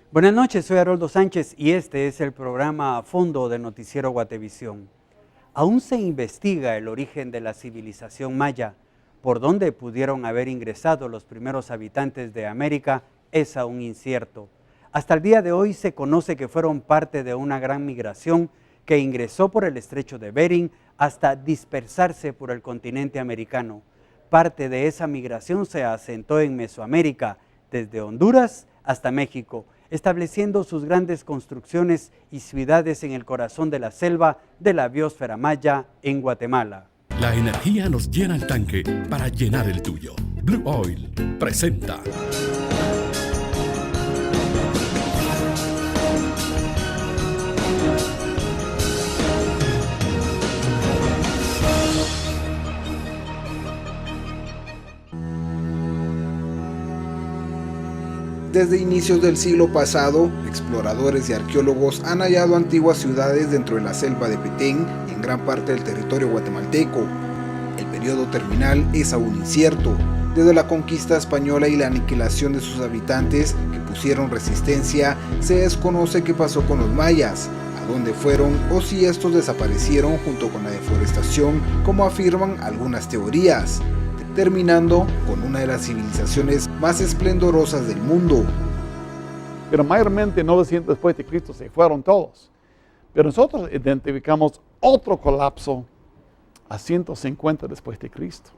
Buenas noches, soy Haroldo Sánchez y este es el programa A Fondo de Noticiero Guatevisión. Aún se investiga el origen de la civilización maya. Por dónde pudieron haber ingresado los primeros habitantes de América es aún incierto. Hasta el día de hoy se conoce que fueron parte de una gran migración que ingresó por el estrecho de Bering hasta dispersarse por el continente americano. Parte de esa migración se asentó en Mesoamérica, desde Honduras hasta México, estableciendo sus grandes construcciones y ciudades en el corazón de la selva de la biosfera maya en Guatemala. La energía nos llena el tanque para llenar el tuyo. Blue Oil presenta. Desde inicios del siglo pasado, exploradores y arqueólogos han hallado antiguas ciudades dentro de la selva de Petén y en gran parte del territorio guatemalteco. El periodo terminal es aún incierto. Desde la conquista española y la aniquilación de sus habitantes que pusieron resistencia, se desconoce qué pasó con los mayas, a dónde fueron o si estos desaparecieron junto con la deforestación, como afirman algunas teorías, terminando con una de las civilizaciones más esplendorosas del mundo. Pero mayormente 900 después de Cristo se fueron todos. Pero nosotros identificamos otro colapso a 150 después de Cristo,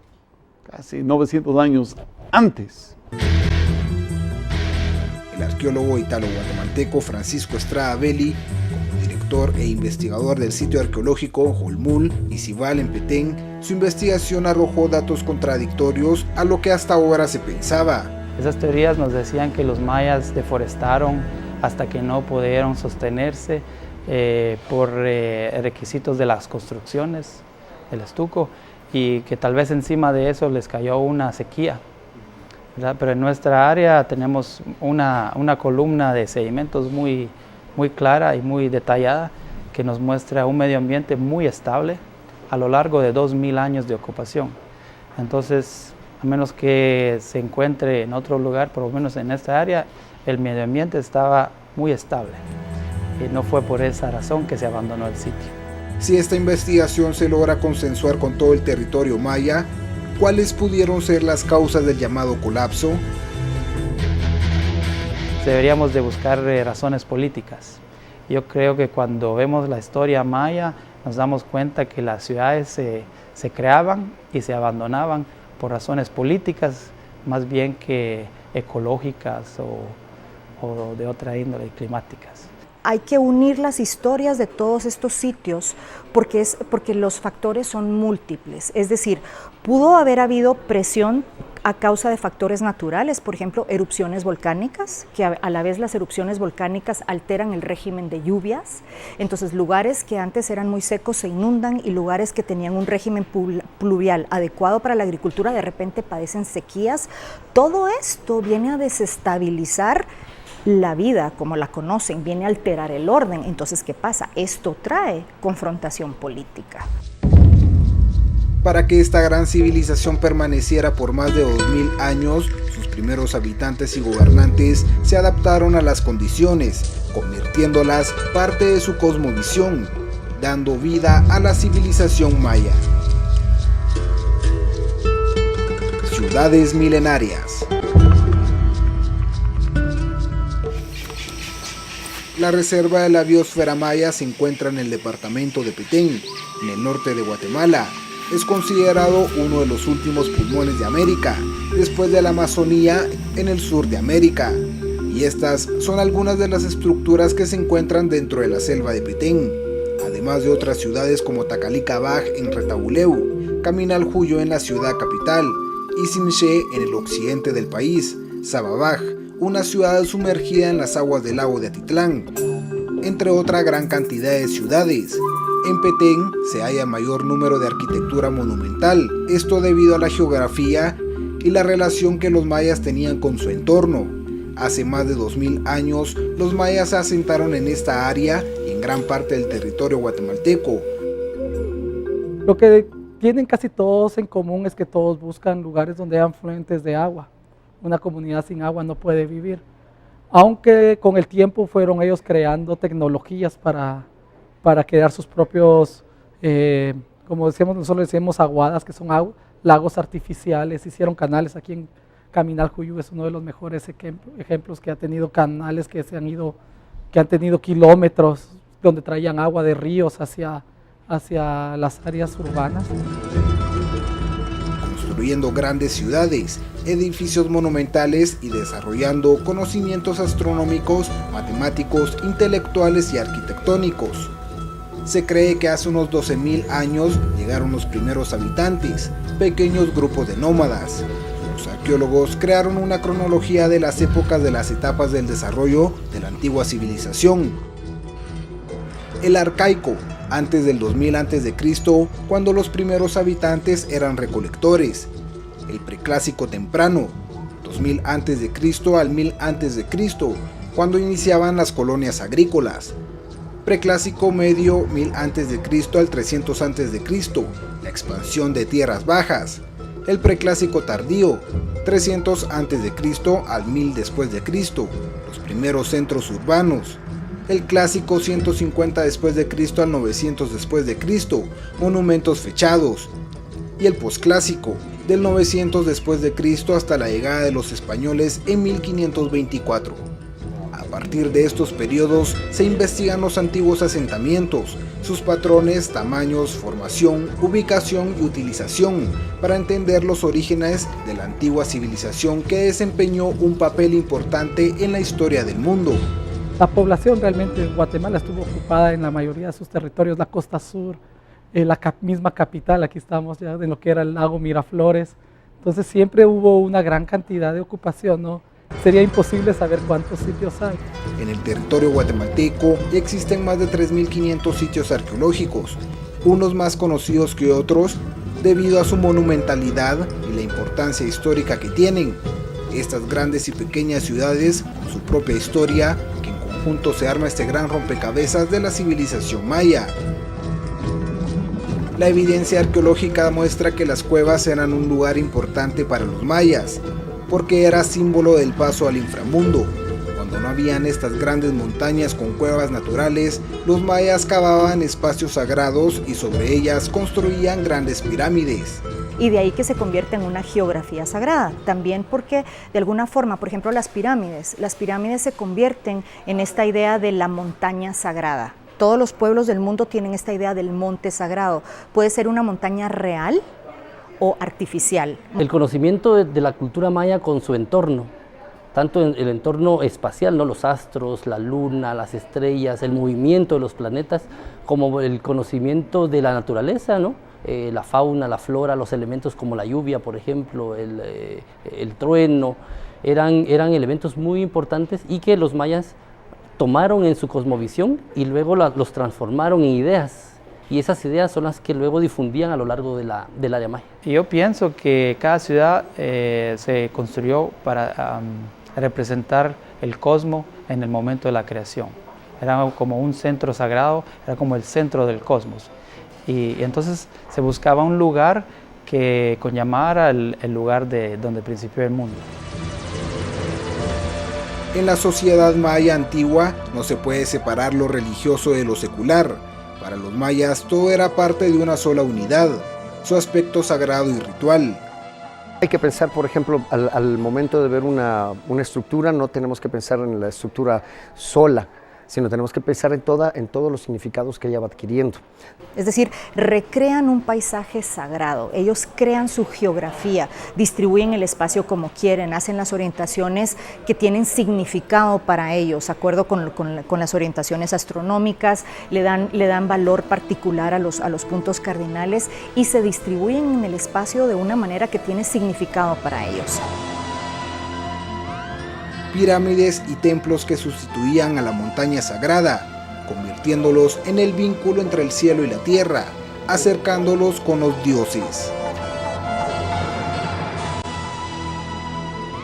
casi 900 años antes. El arqueólogo italo-guatemalteco Francisco Estrada Belli, como director e investigador del sitio arqueológico Jolmul y Cibal en Petén, su investigación arrojó datos contradictorios a lo que hasta ahora se pensaba. Esas teorías nos decían que los mayas deforestaron hasta que no pudieron sostenerse por requisitos de las construcciones, el estuco, y que tal vez encima de eso les cayó una sequía, ¿verdad? Pero en nuestra área tenemos una columna de sedimentos muy clara y muy detallada que nos muestra un medio ambiente muy estable a lo largo de 2000 años de ocupación. Entonces, a menos que se encuentre en otro lugar, por lo menos en esta área, el medio ambiente estaba muy estable. Y no fue por esa razón que se abandonó el sitio. Si esta investigación se logra consensuar con todo el territorio maya, ¿cuáles pudieron ser las causas del llamado colapso? Deberíamos de buscar razones políticas. Yo creo que cuando vemos la historia maya, nos damos cuenta que las ciudades se creaban y se abandonaban por razones políticas, más bien que ecológicas o de otra índole, climáticas. Hay que unir las historias de todos estos sitios porque los factores son múltiples, es decir, pudo haber habido presión a causa de factores naturales, por ejemplo, erupciones volcánicas, que a la vez las erupciones volcánicas alteran el régimen de lluvias, entonces lugares que antes eran muy secos se inundan y lugares que tenían un régimen pluvial adecuado para la agricultura de repente padecen sequías. Todo esto viene a desestabilizar la vida como la conocen, viene a alterar el orden. Entonces, ¿qué pasa? Esto trae confrontación política. Para que esta gran civilización permaneciera por más de 2000 años, sus primeros habitantes y gobernantes se adaptaron a las condiciones, convirtiéndolas parte de su cosmovisión, dando vida a la civilización maya. Ciudades milenarias. La reserva de la biosfera maya se encuentra en el departamento de Petén, en el norte de Guatemala. Es considerado uno de los últimos pulmones de América, después de la Amazonía en el sur de América. Y estas son algunas de las estructuras que se encuentran dentro de la selva de Petén, además de otras ciudades como Tacalica-Baj en Retabuleu, Caminaljuyo en la ciudad capital, y Sinché en el occidente del país, Sababaj, una ciudad sumergida en las aguas del lago de Atitlán, entre otra gran cantidad de ciudades. En Petén se halla mayor número de arquitectura monumental, esto debido a la geografía y la relación que los mayas tenían con su entorno. Hace más de 2000 años, los mayas se asentaron en esta área y en gran parte del territorio guatemalteco. Lo que tienen casi todos en común es que todos buscan lugares donde hayan fuentes de agua. Una comunidad sin agua no puede vivir. aunque con el tiempo fueron ellos creando tecnologías para crear sus propios, como decíamos, nosotros decimos aguadas, que son lagos artificiales. Hicieron canales aquí en Caminaljuyu, es uno de los mejores ejemplos que ha tenido canales que han tenido kilómetros donde traían agua de ríos hacia las áreas urbanas. Construyendo grandes ciudades, edificios monumentales y desarrollando conocimientos astronómicos, matemáticos, intelectuales y arquitectónicos. Se cree que hace unos 12.000 años llegaron los primeros habitantes, pequeños grupos de nómadas. Los arqueólogos crearon una cronología de las épocas de las etapas del desarrollo de la antigua civilización. El arcaico, antes del 2000 a.C., cuando los primeros habitantes eran recolectores. El preclásico temprano, 2000 a.C. al 1000 a.C., cuando iniciaban las colonias agrícolas. Preclásico medio, 1000 a.C. al 300 a.C., la expansión de tierras bajas. El preclásico tardío, 300 a.C. al 1000 después de Cristo, los primeros centros urbanos. El clásico 150 después de Cristo al 900 después de Cristo, monumentos fechados. Y el posclásico, del 900 después de Cristo hasta la llegada de los españoles en 1524. A partir de estos periodos se investigan los antiguos asentamientos, sus patrones, tamaños, formación, ubicación y utilización, para entender los orígenes de la antigua civilización que desempeñó un papel importante en la historia del mundo. La población realmente en Guatemala estuvo ocupada en la mayoría de sus territorios, la costa sur, la misma capital, aquí estamos ya en lo que era el lago Miraflores. Entonces siempre hubo una gran cantidad de ocupación, ¿no? Sería imposible saber cuántos sitios hay. En el territorio guatemalteco existen más de 3.500 sitios arqueológicos, unos más conocidos que otros debido a su monumentalidad y la importancia histórica que tienen. Estas grandes y pequeñas ciudades, con su propia historia, que en conjunto se arma este gran rompecabezas de la civilización maya. La evidencia arqueológica muestra que las cuevas eran un lugar importante para los mayas, porque era símbolo del paso al inframundo. Cuando no habían estas grandes montañas con cuevas naturales, los mayas cavaban espacios sagrados y sobre ellas construían grandes pirámides. Y de ahí que se convierte en una geografía sagrada, también porque de alguna forma, por ejemplo, las pirámides se convierten en esta idea de la montaña sagrada. Todos los pueblos del mundo tienen esta idea del monte sagrado. Puede ser una montaña real o artificial. El conocimiento de la cultura maya con su entorno, tanto en el entorno espacial, ¿no? Los astros, la luna, las estrellas, el movimiento de los planetas, como el conocimiento de la naturaleza, ¿no? La fauna, la flora, los elementos como la lluvia, por ejemplo, el trueno, eran elementos muy importantes y que los mayas tomaron en su cosmovisión y luego los transformaron en ideas. Y esas ideas son las que luego difundían a lo largo del área maya. Yo pienso que cada ciudad se construyó para representar el cosmos en el momento de la creación. Era como un centro sagrado, era como el centro del cosmos. Y entonces se buscaba un lugar que conllamara el lugar donde principió el mundo. En la sociedad maya antigua no se puede separar lo religioso de lo secular. Para los mayas todo era parte de una sola unidad, su aspecto sagrado y ritual. Hay que pensar, por ejemplo, al momento de ver una estructura, no tenemos que pensar en la estructura sola, sino tenemos que pensar en todos los significados que ella va adquiriendo. Es decir, recrean un paisaje sagrado, ellos crean su geografía, distribuyen el espacio como quieren, hacen las orientaciones que tienen significado para ellos, de acuerdo con las orientaciones astronómicas, le dan valor particular a los puntos cardinales y se distribuyen en el espacio de una manera que tiene significado para ellos. Pirámides y templos que sustituían a la montaña sagrada, convirtiéndolos en el vínculo entre el cielo y la tierra, acercándolos con los dioses.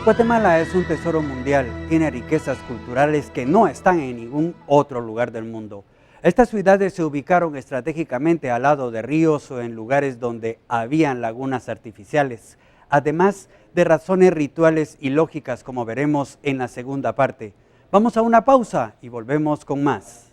Guatemala es un tesoro mundial, tiene riquezas culturales que no están en ningún otro lugar del mundo. Estas ciudades se ubicaron estratégicamente al lado de ríos o en lugares donde habían lagunas artificiales, además de razones rituales y lógicas como veremos en la segunda parte. Vamos a una pausa y volvemos con más.